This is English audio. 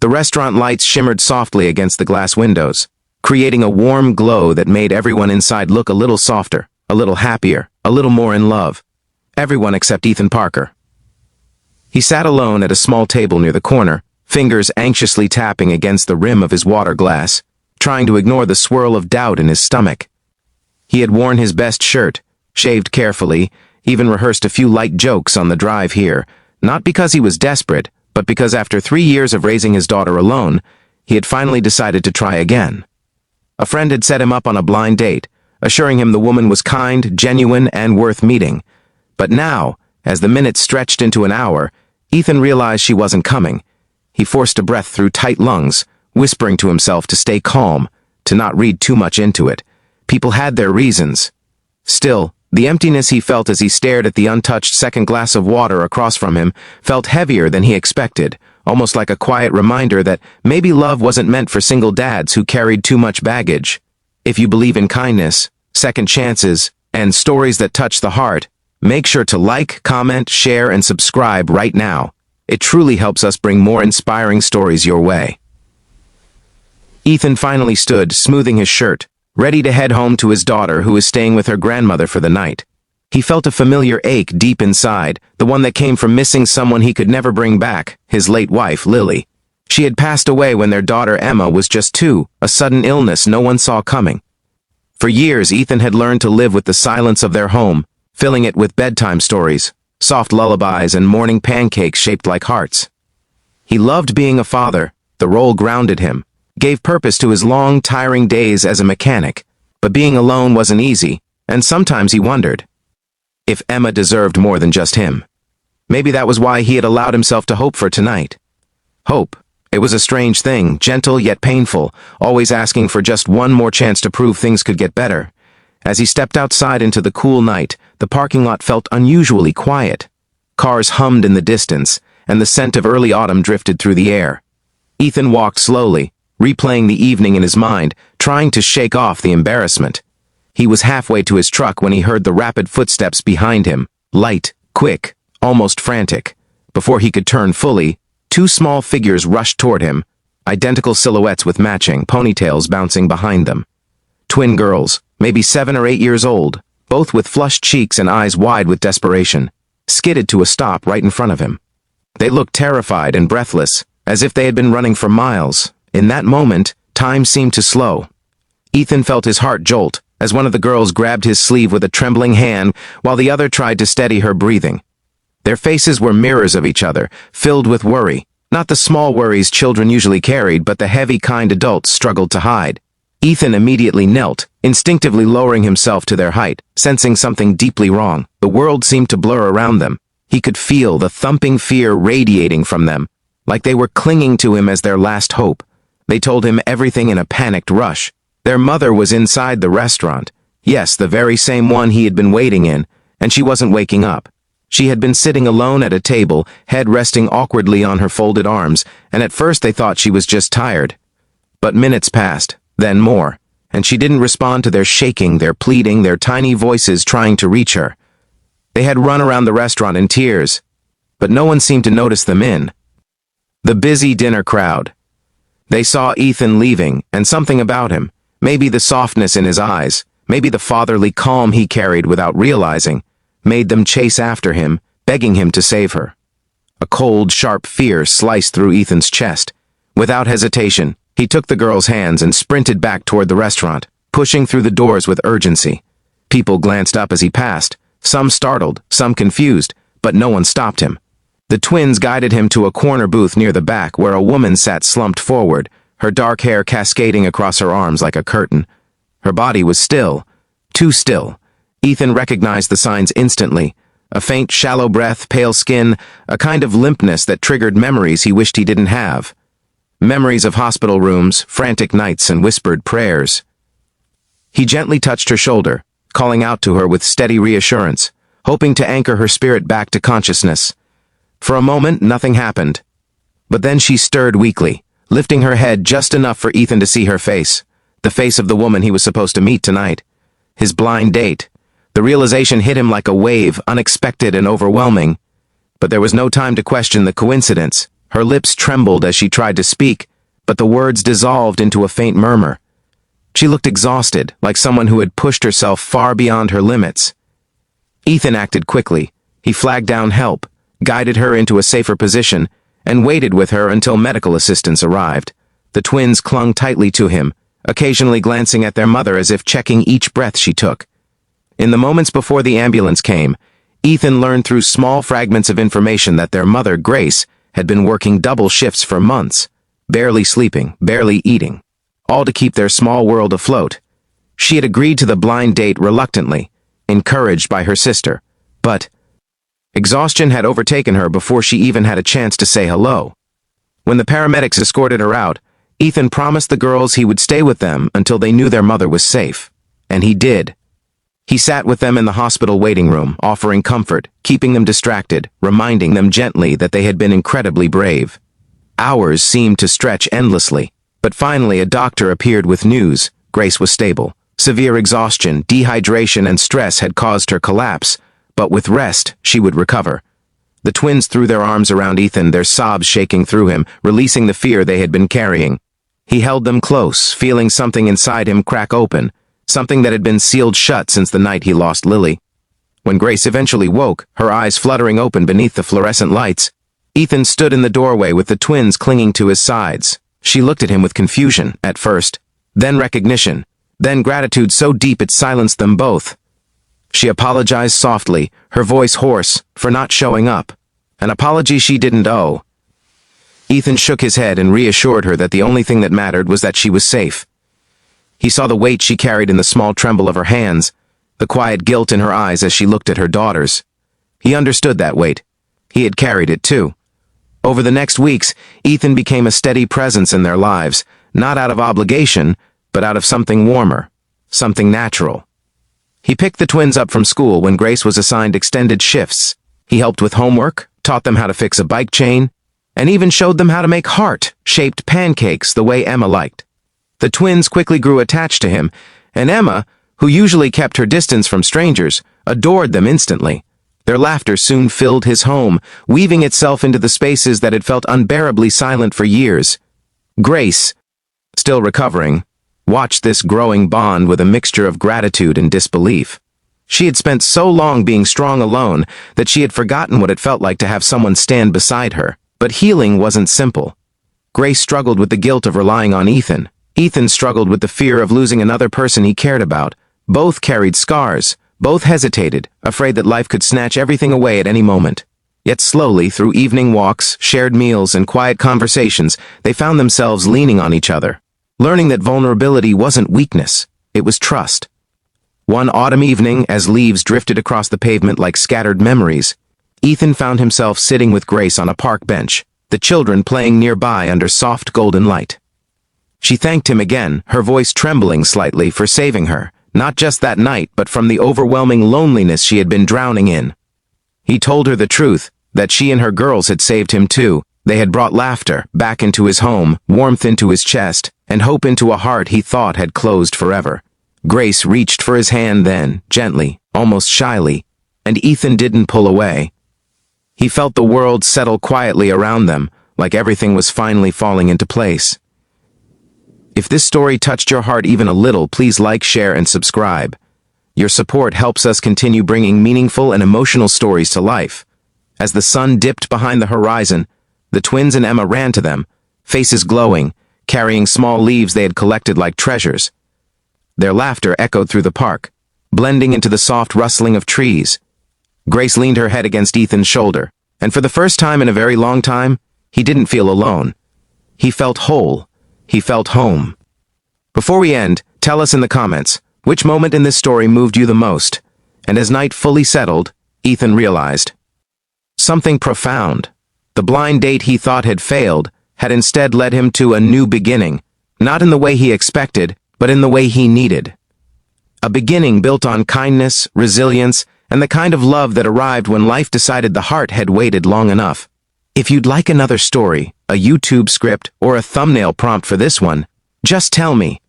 The restaurant lights shimmered softly against the glass windows, creating a warm glow that made everyone inside look a little softer, a little happier, a little more in love. Everyone except Ethan Parker. He sat alone at a small table near the corner, fingers anxiously tapping against the rim of his water glass, trying to ignore the swirl of doubt in his stomach. He had worn his best shirt, shaved carefully, even rehearsed a few light jokes on the drive here, not because he was desperate, but because after 3 years of raising his daughter alone, he had finally decided to try again. A friend had set him up on a blind date, assuring him the woman was kind, genuine, and worth meeting. But now, as the minutes stretched into an hour, Ethan realized she wasn't coming. He forced a breath through tight lungs, whispering to himself to stay calm, to not read too much into it. People had their reasons. Still, the emptiness he felt as he stared at the untouched second glass of water across from him felt heavier than he expected, almost like a quiet reminder that maybe love wasn't meant for single dads who carried too much baggage. If you believe in kindness, second chances, and stories that touch the heart, make sure to like, comment, share, and subscribe right now. It truly helps us bring more inspiring stories your way. Ethan finally stood, smoothing his shirt, ready to head home to his daughter who was staying with her grandmother for the night. He felt a familiar ache deep inside, the one that came from missing someone he could never bring back, his late wife, Lily. She had passed away when their daughter Emma was just 2, a sudden illness no one saw coming. For years, Ethan had learned to live with the silence of their home, filling it with bedtime stories, soft lullabies, and morning pancakes shaped like hearts. He loved being a father. The role grounded him, gave purpose to his long, tiring days as a mechanic. But being alone wasn't easy, and sometimes he wondered if Emma deserved more than just him. Maybe that was why he had allowed himself to hope for tonight. Hope. It was a strange thing, gentle yet painful, always asking for just one more chance to prove things could get better. As he stepped outside into the cool night, the parking lot felt unusually quiet. Cars hummed in the distance, and the scent of early autumn drifted through the air. Ethan walked slowly, replaying the evening in his mind, trying to shake off the embarrassment. He was halfway to his truck when he heard the rapid footsteps behind him, light, quick, almost frantic. Before he could turn fully, 2 small figures rushed toward him, identical silhouettes with matching ponytails bouncing behind them. Twin girls, maybe 7 or 8 years old, both with flushed cheeks and eyes wide with desperation, skidded to a stop right in front of him. They looked terrified and breathless, as if they had been running for miles. In that moment, time seemed to slow. Ethan felt his heart jolt as one of the girls grabbed his sleeve with a trembling hand while the other tried to steady her breathing. Their faces were mirrors of each other, filled with worry, not the small worries children usually carried, but the heavy kind adults struggled to hide. Ethan immediately knelt, instinctively lowering himself to their height, sensing something deeply wrong. The world seemed to blur around them. He could feel the thumping fear radiating from them, like they were clinging to him as their last hope. They told him everything in a panicked rush. Their mother was inside the restaurant. Yes, the very same one he had been waiting in, and she wasn't waking up. She had been sitting alone at a table, head resting awkwardly on her folded arms, and at first they thought she was just tired. But minutes passed, then more, and she didn't respond to their shaking, their pleading, their tiny voices trying to reach her. They had run around the restaurant in tears, but no one seemed to notice them in the busy dinner crowd. They saw Ethan leaving, and something about him, maybe the softness in his eyes, maybe the fatherly calm he carried without realizing, made them chase after him, begging him to save her. A cold, sharp fear sliced through Ethan's chest. Without hesitation, he took the girl's hands and sprinted back toward the restaurant, pushing through the doors with urgency. People glanced up as he passed, some startled, some confused, but no one stopped him. The twins guided him to a corner booth near the back where a woman sat slumped forward, her dark hair cascading across her arms like a curtain. Her body was still, too still. Ethan recognized the signs instantly. A faint, shallow breath, pale skin, a kind of limpness that triggered memories he wished he didn't have. Memories of hospital rooms, frantic nights, and whispered prayers. He gently touched her shoulder, calling out to her with steady reassurance, hoping to anchor her spirit back to consciousness. For a moment, nothing happened. But then she stirred weakly, lifting her head just enough for Ethan to see her face, the face of the woman he was supposed to meet tonight. His blind date. The realization hit him like a wave, unexpected and overwhelming. But there was no time to question the coincidence. Her lips trembled as she tried to speak, but the words dissolved into a faint murmur. She looked exhausted, like someone who had pushed herself far beyond her limits. Ethan acted quickly. He flagged down help, guided her into a safer position, and waited with her until medical assistance arrived. The twins clung tightly to him, occasionally glancing at their mother as if checking each breath she took. In the moments before the ambulance came, Ethan learned through small fragments of information that their mother, Grace, had been working double shifts for months, barely sleeping, barely eating, all to keep their small world afloat. She had agreed to the blind date reluctantly, encouraged by her sister, but exhaustion had overtaken her before she even had a chance to say hello. When the paramedics escorted her out, Ethan promised the girls he would stay with them until they knew their mother was safe. And he did. He sat with them in the hospital waiting room, offering comfort, keeping them distracted, reminding them gently that they had been incredibly brave. Hours seemed to stretch endlessly, but finally a doctor appeared with news. Grace was stable. Severe exhaustion, dehydration, and stress had caused her collapse, but with rest, she would recover. The twins threw their arms around Ethan, their sobs shaking through him, releasing the fear they had been carrying. He held them close, feeling something inside him crack open, something that had been sealed shut since the night he lost Lily. When Grace eventually woke, her eyes fluttering open beneath the fluorescent lights, Ethan stood in the doorway with the twins clinging to his sides. She looked at him with confusion, at first, then recognition, then gratitude so deep it silenced them both. She apologized softly, her voice hoarse, for not showing up, an apology she didn't owe. Ethan shook his head and reassured her that the only thing that mattered was that she was safe. He saw the weight she carried in the small tremble of her hands, the quiet guilt in her eyes as she looked at her daughters. He understood that weight. He had carried it too. Over the next weeks, Ethan became a steady presence in their lives, not out of obligation, but out of something warmer, something natural. He picked the twins up from school when Grace was assigned extended shifts. He helped with homework, taught them how to fix a bike chain, and even showed them how to make heart-shaped pancakes the way Emma liked. The twins quickly grew attached to him, and Emma, who usually kept her distance from strangers, adored them instantly. Their laughter soon filled his home, weaving itself into the spaces that had felt unbearably silent for years. Grace, still recovering, watched this growing bond with a mixture of gratitude and disbelief. She had spent so long being strong alone that she had forgotten what it felt like to have someone stand beside her. But healing wasn't simple. Grace struggled with the guilt of relying on Ethan. Ethan struggled with the fear of losing another person he cared about. Both carried scars. Both hesitated, afraid that life could snatch everything away at any moment. Yet slowly, through evening walks, shared meals, and quiet conversations, they found themselves leaning on each other, learning that vulnerability wasn't weakness, it was trust. One autumn evening, as leaves drifted across the pavement like scattered memories, Ethan found himself sitting with Grace on a park bench, the children playing nearby under soft golden light. She thanked him again, her voice trembling slightly, for saving her, not just that night, but from the overwhelming loneliness she had been drowning in. He told her the truth, that she and her girls had saved him too. They had brought laughter back into his home, warmth into his chest, and hope into a heart he thought had closed forever. Grace reached for his hand then, gently, almost shyly, and Ethan didn't pull away. He felt the world settle quietly around them, like everything was finally falling into place. If this story touched your heart even a little, please like, share, and subscribe. Your support helps us continue bringing meaningful and emotional stories to life. As the sun dipped behind the horizon, the twins and Emma ran to them, faces glowing, carrying small leaves they had collected like treasures. Their laughter echoed through the park, blending into the soft rustling of trees. Grace leaned her head against Ethan's shoulder, and for the first time in a very long time, he didn't feel alone. He felt whole. He felt home. Before we end, tell us in the comments, which moment in this story moved you the most? And as night fully settled, Ethan realized something profound. The blind date he thought had failed had instead led him to a new beginning, not in the way he expected, but in the way he needed. A beginning built on kindness, resilience, and the kind of love that arrived when life decided the heart had waited long enough. If you'd like another story, a YouTube script, or a thumbnail prompt for this one, just tell me.